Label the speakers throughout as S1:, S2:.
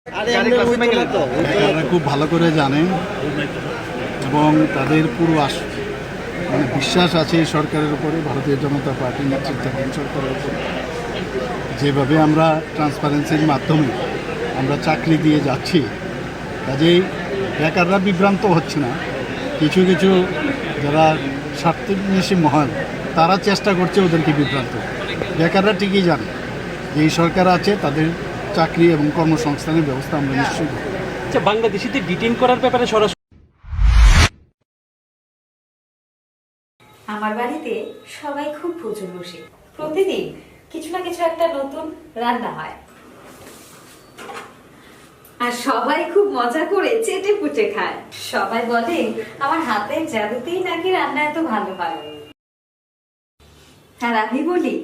S1: তারা খুব ভালো করে জানেন এবং তাদের পুরো বিশ্বাস আছে এই সরকারের উপরে, ভারতীয় জনতা পার্টির নেতৃত্বাধীন সরকারের উপরে। যেভাবে আমরা ট্রান্সপারেন্সির মাধ্যমে আমরা চাকরি দিয়ে যাচ্ছি, কাজেই বেকাররা বিভ্রান্ত হচ্ছে না। কিছু কিছু যারা স্বার্থান্বেষী মহান, তারা চেষ্টা করছে ওদেরকে বিভ্রান্ত। বেকাররা ঠিকই জানে যে এই সরকার আছে, তাদের চাকরি এবং কর্মসংস্থানের ব্যবস্থা আমরা নিশ্চয়ই করব।
S2: আচ্ছা, বাংলাদেশিদের ডিটেইন করার ব্যাপারে সরাসরি
S3: আমার বাড়িতে সবাই খুব প্রচুর বসে, প্রতিদিন কিছু না কিছু একটা নতুন রান্না হয়, আর সবাই খুব মজা করে চেটে পুটে খায়। সবাই বলে আমার হাতের জাদুতেই নাকি রান্না এত ভালো হয়। আর আমি বলি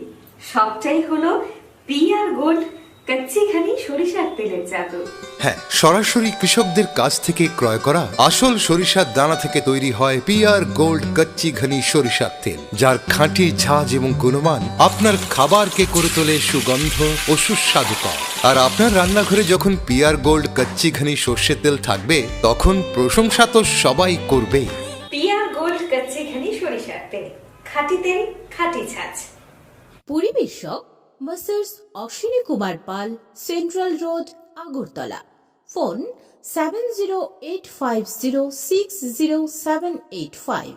S3: সবটাই হলো পিআর গোল্ড কচ্চিঘানি সরিষার তেলের জাদু।
S4: হ্যাঁ, সরাসরি কৃষকদের কাছ থেকে ক্রয় করা আসল সরিষার দানা থেকে তৈরি হয় পিআর গোল্ড কচ্চি ঘনি সরিষার তেল, যার খাঁটি ঝাঁজ এবং গুণমান আপনার খাবারকে করে তোলে সুগন্ধ ও সুস্বাদুকর। আর আপনার রান্নাঘরে যখন পিআর গোল্ড কচ্চি ঘনি সর্ষের তেল থাকবে, তখন প্রশংসা তো সবাই করবেই।
S3: পিআর গোল্ড কচ্চিঘানি সরিষার তেল, খাঁটি তেল, খাঁটি ছাঁচ।
S5: পরিবেশক Messrs Ashwini Kumar Pal, central road, Agartala. Phone 7085060785।